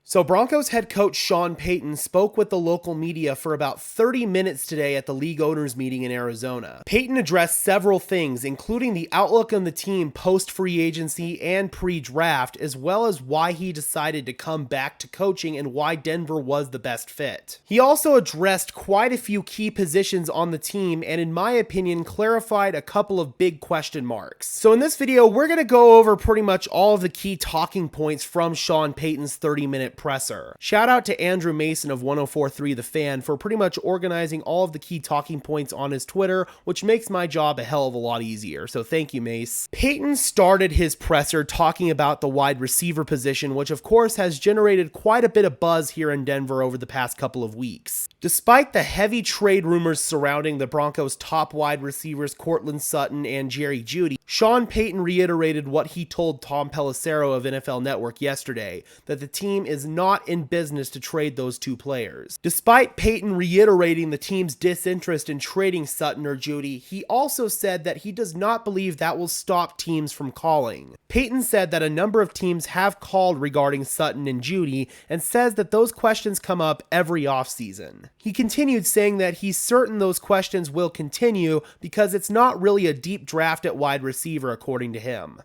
So Broncos head coach Sean Payton spoke with the local media for about 30 minutes today at the league owners meeting in Arizona. Payton addressed several things, including the outlook on the team post-free agency and pre-draft, as well as why he decided to come back to coaching and why Denver was the best fit. He also addressed quite a few key positions on the team and, in my opinion, clarified a couple of big question marks. So in this video, we're going to go over pretty much all of the key talking points from Sean Payton's 30-minute presser. Shout out to Andrew Mason of 1043 The Fan for pretty much organizing all of the key talking points on his Twitter, which makes my job a hell of a lot easier, so thank you, Mace. Payton started his presser talking about the wide receiver position, which of course has generated quite a bit of buzz here in Denver over the past couple of weeks. Despite the heavy trade rumors surrounding the Broncos' top wide receivers Courtland Sutton and Jerry Jeudy, Sean Payton reiterated what he told Tom Pelissero of NFL Network yesterday, that the team is not in business to trade those two players. Despite Payton reiterating the team's disinterest in trading Sutton or Jeudy, he also said that he does not believe that will stop teams from calling. Payton said that a number of teams have called regarding Sutton and Jeudy and says that those questions come up every offseason. He continued saying that he's certain those questions will continue because it's not really a deep draft at wide receiver, according to him.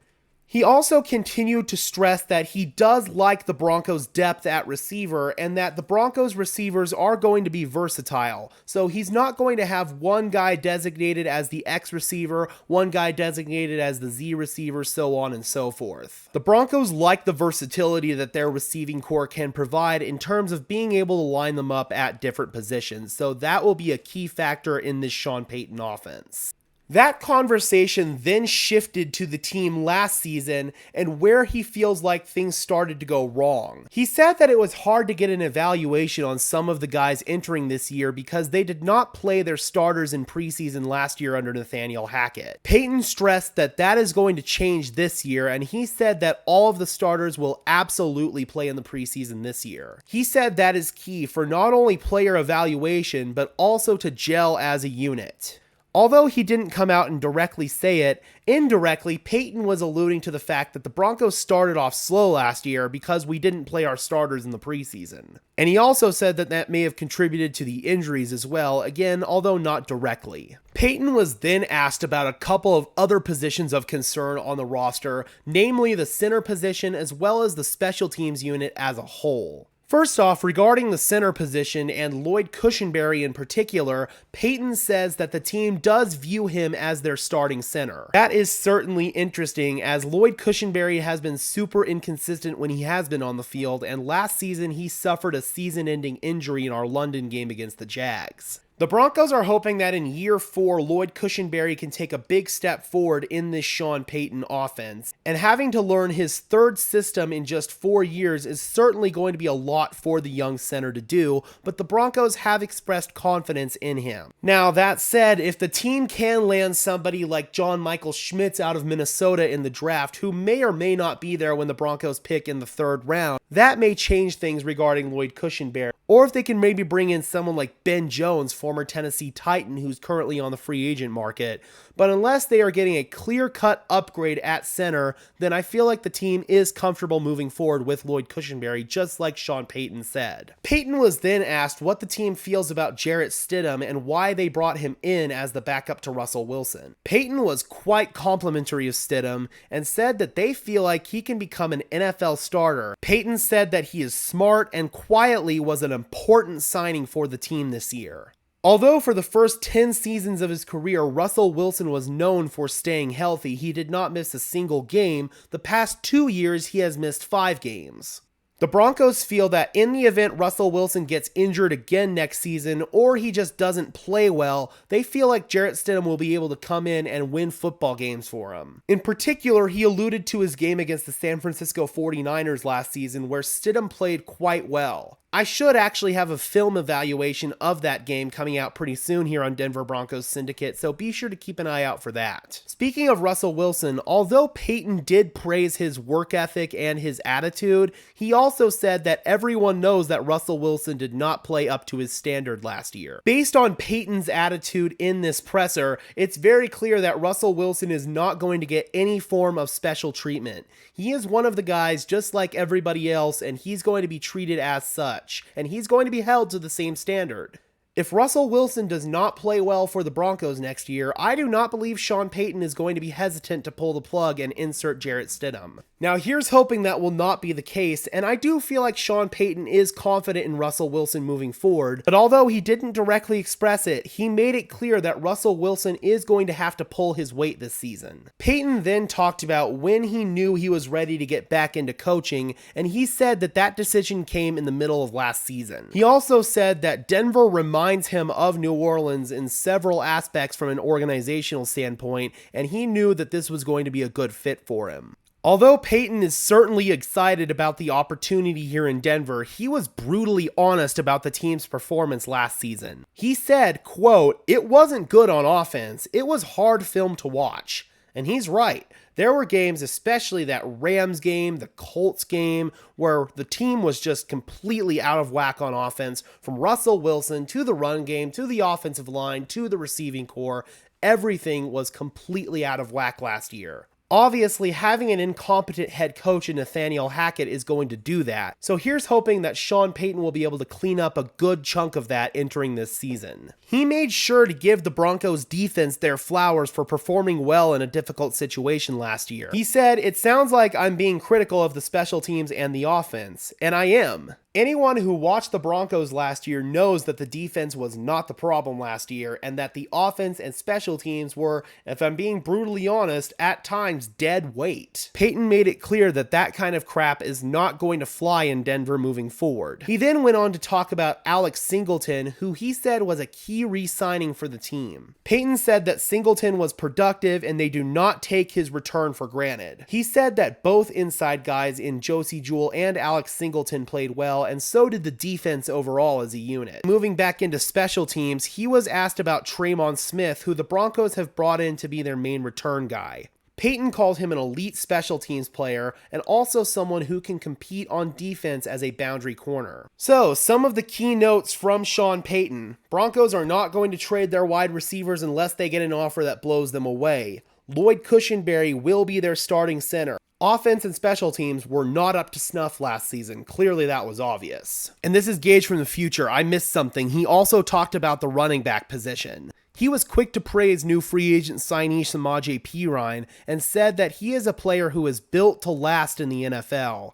He also continued to stress that he does like the Broncos' depth at receiver and that the Broncos receivers are going to be versatile. So he's not going to have one guy designated as the X receiver, one guy designated as the Z receiver, so on and so forth. The Broncos like the versatility that their receiving core can provide in terms of being able to line them up at different positions. So that will be a key factor in this Sean Payton offense. That conversation then shifted to the team last season and where he feels like things started to go wrong. He said that it was hard to get an evaluation on some of the guys entering this year because they did not play their starters in preseason last year under Nathaniel Hackett. Payton stressed that that is going to change this year, and he said that all of the starters will absolutely play in the preseason this year. He said that is key for not only player evaluation, but also to gel as a unit. Although he didn't come out and directly say it, indirectly, Payton was alluding to the fact that the Broncos started off slow last year because we didn't play our starters in the preseason. And he also said that that may have contributed to the injuries as well, again, although not directly. Payton was then asked about a couple of other positions of concern on the roster, namely the center position as well as the special teams unit as a whole. First off, regarding the center position and Lloyd Cushenberry in particular, Payton says that the team does view him as their starting center. That is certainly interesting, as Lloyd Cushenberry has been super inconsistent when he has been on the field, and last season he suffered a season-ending injury in our London game against the Jags. The Broncos are hoping that in year 4, Lloyd Cushenberry can take a big step forward in this Sean Payton offense, and having to learn his third system in just 4 years is certainly going to be a lot for the young center to do, but the Broncos have expressed confidence in him. Now, that said, if the team can land somebody like John Michael Schmitz out of Minnesota in the draft, who may or may not be there when the Broncos pick in the 3rd round, that may change things regarding Lloyd Cushenberry. Or if they can maybe bring in someone like Ben Jones, former Tennessee Titan, who's currently on the free agent market. But unless they are getting a clear-cut upgrade at center, then I feel like the team is comfortable moving forward with Lloyd Cushenberry, just like Sean Payton said. Payton was then asked what the team feels about Jarrett Stidham and why they brought him in as the backup to Russell Wilson. Payton was quite complimentary of Stidham and said that they feel like he can become an NFL starter. Payton said that he is smart and quietly was an important signing for the team this year. Although for the first 10 seasons of his career, Russell Wilson was known for staying healthy, he did not miss a single game. The past 2 years, he has missed 5 games. The Broncos feel that in the event Russell Wilson gets injured again next season, or he just doesn't play well, they feel like Jarrett Stidham will be able to come in and win football games for him. In particular, he alluded to his game against the San Francisco 49ers last season, where Stidham played quite well. I should actually have a film evaluation of that game coming out pretty soon here on Denver Broncos Syndicate, so be sure to keep an eye out for that. Speaking of Russell Wilson, although Peyton did praise his work ethic and his attitude, he also said that everyone knows that Russell Wilson did not play up to his standard last year. Based on Peyton's attitude in this presser, it's very clear that Russell Wilson is not going to get any form of special treatment. He is one of the guys just like everybody else, and he's going to be treated as such, and he's going to be held to the same standard. If Russell Wilson does not play well for the Broncos next year, I do not believe Sean Payton is going to be hesitant to pull the plug and insert Jarrett Stidham. Now here's hoping that will not be the case, and I do feel like Sean Payton is confident in Russell Wilson moving forward, but although he didn't directly express it, he made it clear that Russell Wilson is going to have to pull his weight this season. Payton then talked about when he knew he was ready to get back into coaching, and he said that that decision came in the middle of last season. He also said that Denver reminds him of New Orleans in several aspects from an organizational standpoint, and he knew that this was going to be a good fit for him. Although Payton is certainly excited about the opportunity here in Denver, he was brutally honest about the team's performance last season. He said, quote, "It wasn't good on offense. It was hard film to watch." And he's right. There were games, especially that Rams game, the Colts game, where the team was just completely out of whack on offense, from Russell Wilson to the run game, to the offensive line, to the receiving core. Everything was completely out of whack last year. Obviously, having an incompetent head coach in Nathaniel Hackett is going to do that. So here's hoping that Sean Payton will be able to clean up a good chunk of that entering this season. He made sure to give the Broncos defense their flowers for performing well in a difficult situation last year. He said, "It sounds like I'm being critical of the special teams and the offense, and I am. Anyone who watched the Broncos last year knows that the defense was not the problem last year, and that the offense and special teams were, if I'm being brutally honest, at times dead weight." Payton made it clear that that kind of crap is not going to fly in Denver moving forward. He then went on to talk about Alex Singleton, who he said was a key re-signing for the team. Payton said that Singleton was productive and they do not take his return for granted. He said that both inside guys in Josie Jewell and Alex Singleton played well, and so did the defense overall as a unit. Moving back into special teams, he was asked about Tremon Smith, who the Broncos have brought in to be their main return guy. Payton called him an elite special teams player and also someone who can compete on defense as a boundary corner. So, some of the key notes from Sean Payton. Broncos are not going to trade their wide receivers unless they get an offer that blows them away. Lloyd Cushenberry will be their starting center. Offense and special teams were not up to snuff last season. Clearly that was obvious. And this is Gage from the future. I missed something. He also talked about the running back position. He was quick to praise new free agent signee Samaje Perine and said that he is a player who is built to last in the NFL.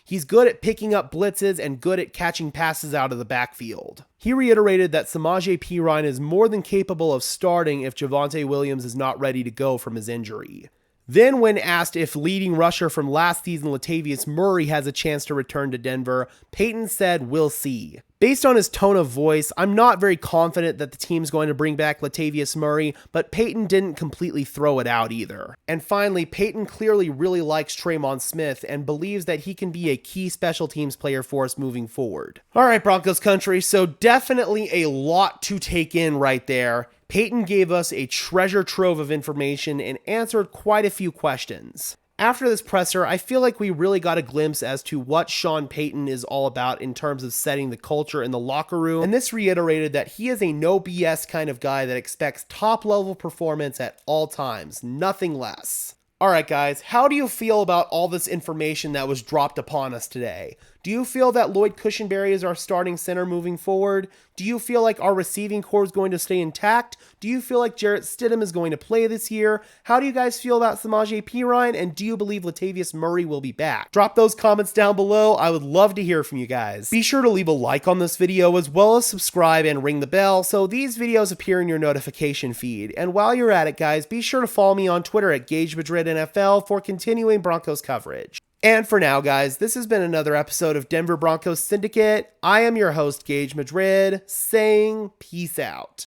He's good at picking up blitzes and good at catching passes out of the backfield. He reiterated that Samaje Perine is more than capable of starting if Javonte Williams is not ready to go from his injury. Then when asked if leading rusher from last season Latavius Murray has a chance to return to Denver, Payton said, "We'll see." Based on his tone of voice, I'm not very confident that the team's going to bring back Latavius Murray, but Payton didn't completely throw it out either. And finally, Payton clearly really likes Tremon Smith and believes that he can be a key special teams player for us moving forward. Alright, Broncos country, so definitely a lot to take in right there. Payton gave us a treasure trove of information and answered quite a few questions. After this presser, I feel like we really got a glimpse as to what Sean Payton is all about in terms of setting the culture in the locker room, and this reiterated that he is a no BS kind of guy that expects top level performance at all times, nothing less. Alright guys, how do you feel about all this information that was dropped upon us today? Do you feel that Lloyd Cushenberry is our starting center moving forward? Do you feel like our receiving core is going to stay intact? Do you feel like Jarrett Stidham is going to play this year? How do you guys feel about Samaje Perine? And do you believe Latavius Murray will be back? Drop those comments down below. I would love to hear from you guys. Be sure to leave a like on this video as well as subscribe and ring the bell so these videos appear in your notification feed. And while you're at it guys, be sure to follow me on Twitter at GageMadridNFL for continuing Broncos coverage. And for now, guys, this has been another episode of Denver Broncos Syndicate. I am your host, Gage Madrid, saying peace out.